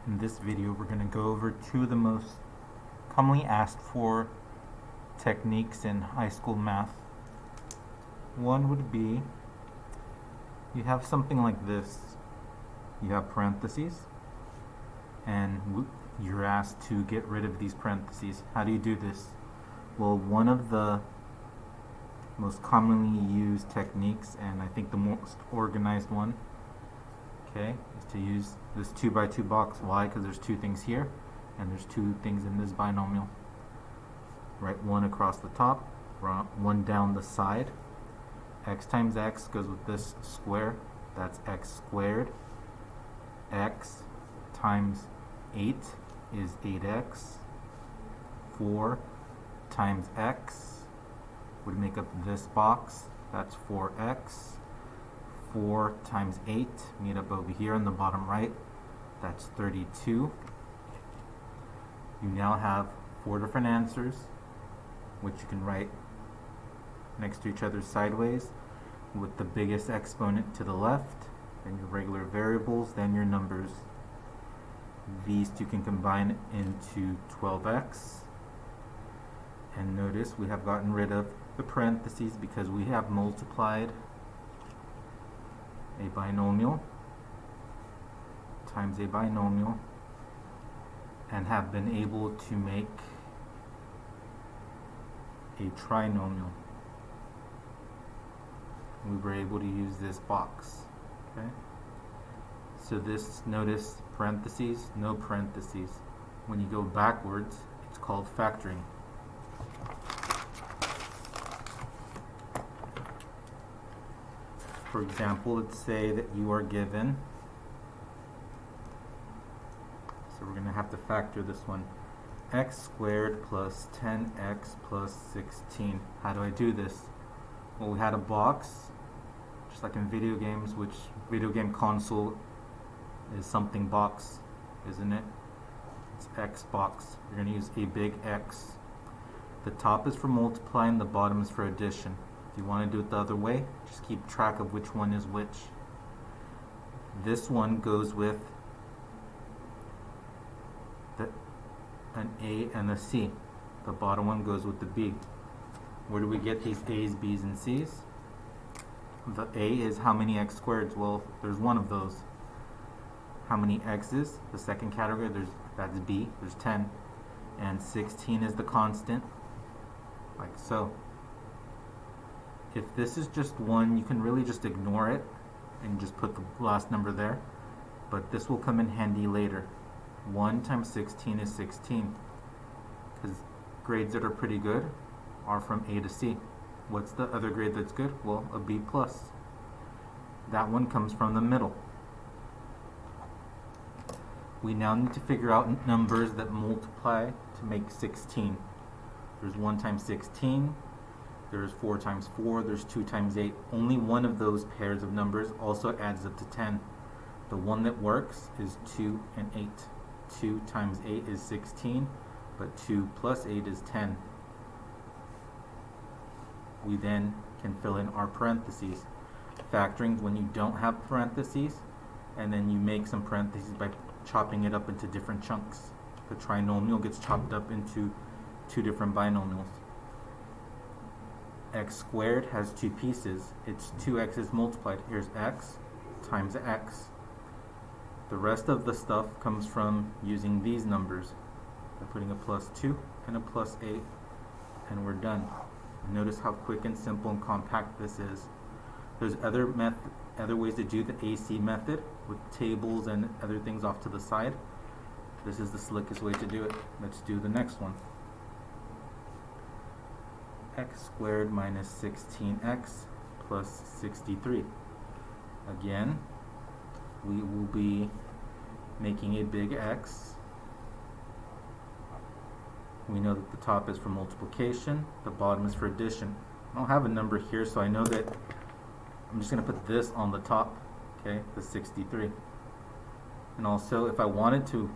In this video, we're going to go over two of the most commonly asked for techniques in high school math. One would be, you have something like this. You have parentheses, and you're asked to get rid of these parentheses. How do you do this? Well, one of the most commonly used techniques, and I think the most organized one, okay, is to use this 2 by 2 box. Why? Because there's two things here and there's two things in this binomial. Write one across the top, one down the side. X times x goes with this square, that's x squared. X times 8 is 8x. 4 times x would make up this box, that's 4x. 4 times 8, meet up over here in the bottom right, that's 32. You now have four different answers, which you can write next to each other sideways, with the biggest exponent to the left, then your regular variables, then your numbers. These two can combine into 12x. And notice we have gotten rid of the parentheses because we have multiplied a binomial times a binomial and have been able to make a trinomial. We were able to use this box. Okay? So this, notice parentheses, no parentheses. When you go backwards, it's called factoring. For example, let's say that you are given, so we're going to have to factor this one, x squared plus 10x plus 16. How do I do this? Well, we had a box, just like in video games, which video game console is something box, isn't it? It's X box. You're going to use a big X. The top is for multiplying, the bottom is for addition. If you want to do it the other way, just keep track of which one is which. This one goes with an A and a C. The bottom one goes with the B. Where do we get these A's, B's, and C's? The A is how many x squareds? Well, there's one of those. How many x's? The second category, that's B, there's 10. And 16 is the constant, like so. If this is just 1, you can really just ignore it and just put the last number there. But this will come in handy later. 1 times 16 is 16. Because grades that are pretty good are from A to C. What's the other grade that's good? Well, a B+. That one comes from the middle. We now need to figure out numbers that multiply to make 16. There's 1 times 16. There's 4 times 4, there's 2 times 8. Only one of those pairs of numbers also adds up to 10. The one that works is 2 and 8. 2 times 8 is 16, but 2 plus 8 is 10. We then can fill in our parentheses. Factoring when you don't have parentheses, and then you make some parentheses by chopping it up into different chunks. The trinomial gets chopped up into two different binomials. X squared has two pieces. It's 2x's multiplied. Here's x times x. The rest of the stuff comes from using these numbers. By putting a +2 and a +8, and we're done. Notice how quick and simple and compact this is. There's other ways to do the AC method with tables and other things off to the side. This is the slickest way to do it. Let's do the next one. X squared minus 16x plus 63. Again, we will be making a big X. We know that the top is for multiplication, the bottom is for addition. I don't have a number here, so I know that I'm just going to put this on the top, okay, the 63. And also, if I wanted to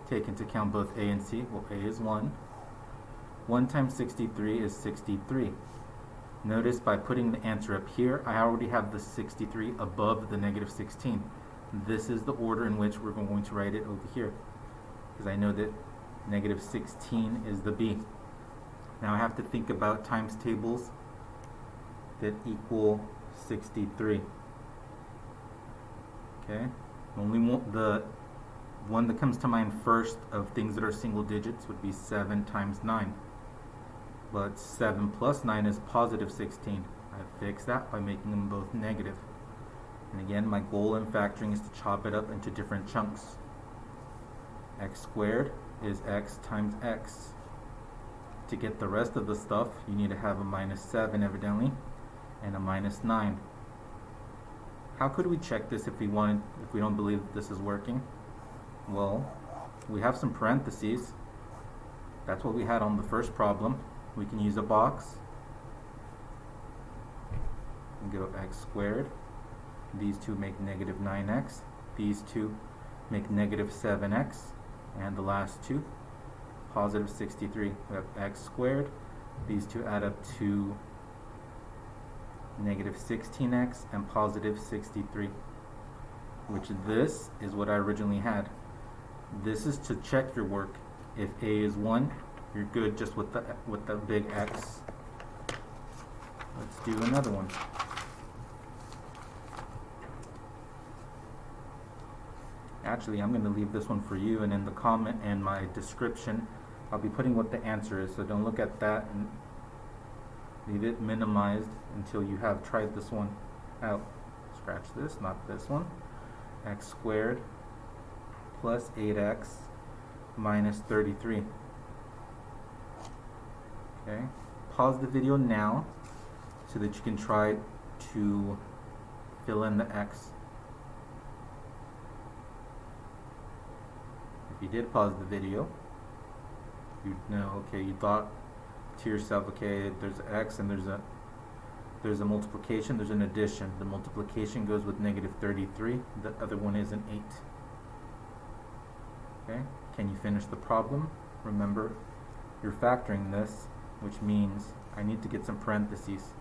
take into account both A and C, well, A is 1. 1 times 63 is 63. Notice by putting the answer up here, I already have the 63 above the negative 16. this is the order in which we're going to write it over here, because I know that negative 16 is the b. Now I have to think about times tables that equal 63. Okay, the one that comes to mind first of things that are single digits would be 7 times 9. But 7 plus 9 is positive 16. I fix that by making them both negative. And again, my goal in factoring is to chop it up into different chunks. X squared is x times x. To get the rest of the stuff, you need to have a minus 7 evidently, and a minus 9. How could we check this if we don't believe that this is working? Well, we have some parentheses. That's what we had on the first problem. We can use a box and go x squared. These two make negative 9x. These two make negative 7x. And the last two, positive 63. We have x squared. These two add up to negative 16x and positive 63, which this is what I originally had. This is to check your work. If a is 1, you're good just with the big X. Let's do another one. Actually, I'm going to leave this one for you, and in the comment and my description, I'll be putting what the answer is, so don't look at that and leave it minimized until you have tried this one out. Scratch this, not this one. X squared plus 8x minus 33. Okay, pause the video now so that you can try to fill in the x. If you did pause the video, you'd know, okay, you thought to yourself, okay, there's x and there's a multiplication, there's an addition. The multiplication goes with negative 33, the other one is an 8. Okay, can you finish the problem? Remember, you're factoring this, which means I need to get some parentheses,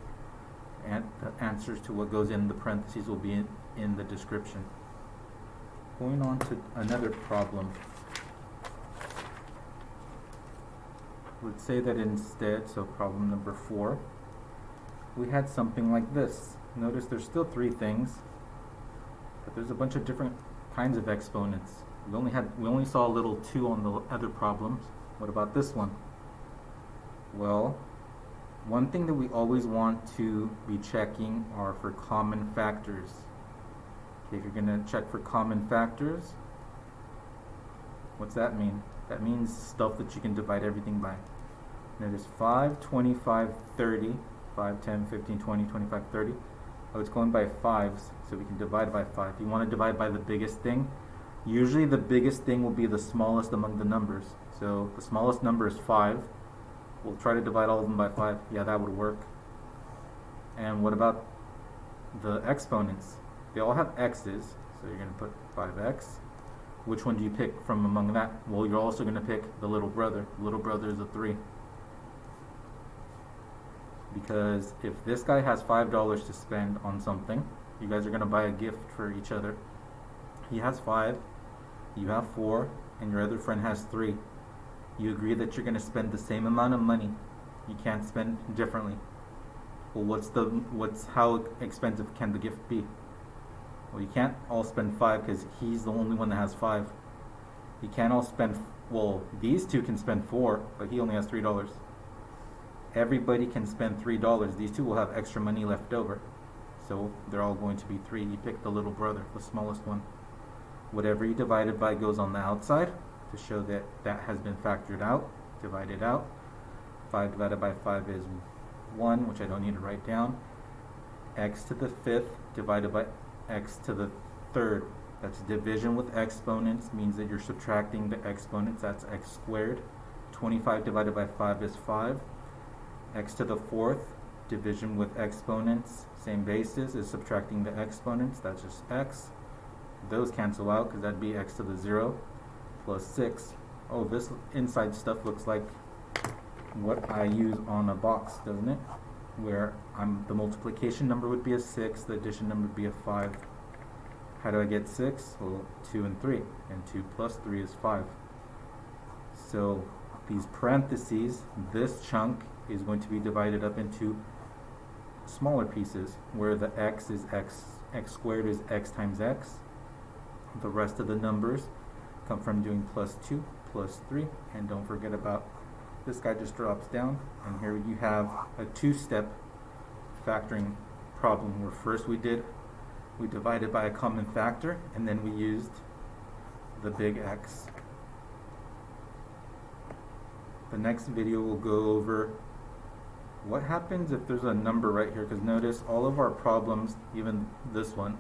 and the answers to what goes in the parentheses will be in the description. Going on to another problem. Let's say that instead, so problem number 4, we had something like this. Notice there's still 3 things, but there's a bunch of different kinds of exponents. We only saw a little 2 on the other problems. What about this one? Well, one thing that we always want to be checking are for common factors. Okay, if you're going to check for common factors, what's that mean? That means stuff that you can divide everything by. Notice 5, 25, 30, 5, 10, 15, 20, 25, 30. Oh, it's going by 5s, so we can divide by 5. You want to divide by the biggest thing. Usually the biggest thing will be the smallest among the numbers. So the smallest number is 5. We'll try to divide all of them by 5. Yeah, that would work. And what about the exponents? They all have x's, so you're going to put 5x. Which one do you pick from among that? Well, you're also going to pick the little brother. The little brother is a 3. Because if this guy has $5 to spend on something, you guys are going to buy a gift for each other. He has 5, you have 4, and your other friend has 3. You agree that you're going to spend the same amount of money. You can't spend differently. Well, how expensive can the gift be? Well, you can't all spend 5 because he's the only one that has 5. You can't all spend, well, these two can spend 4, but he only has $3. Everybody can spend $3. These two will have extra money left over. So they're all going to be 3. You pick the little brother, the smallest one. Whatever you divided by goes on the outside to show that that has been factored out, divided out. 5 divided by 5 is 1, which I don't need to write down. X to the 5th divided by x to the 3rd. That's division with exponents, means that you're subtracting the exponents. That's x squared. 25 divided by 5 is 5. X to the 4th, division with exponents, same basis, is subtracting the exponents. That's just x. Those cancel out because that'd be x to the 0 plus 6. Oh, this inside stuff looks like what I use on a box, doesn't it? Where the multiplication number would be a 6, the addition number would be a 5. How do I get 6? Well, 2 and 3, and 2 plus 3 is 5. So these parentheses, this chunk is going to be divided up into smaller pieces, where the x is x squared is x times x. The rest of the numbers come from doing plus 2, plus 3, and don't forget about this guy just drops down, and here you have a two-step factoring problem where first we divided by a common factor, and then we used the big X. The next video will go over what happens if there's a number right here, because notice all of our problems, even this one,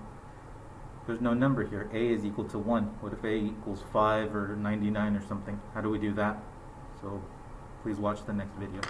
there's no number here. A is equal to 1. What if A equals 5 or 99 or something? How do we do that? So please watch the next video.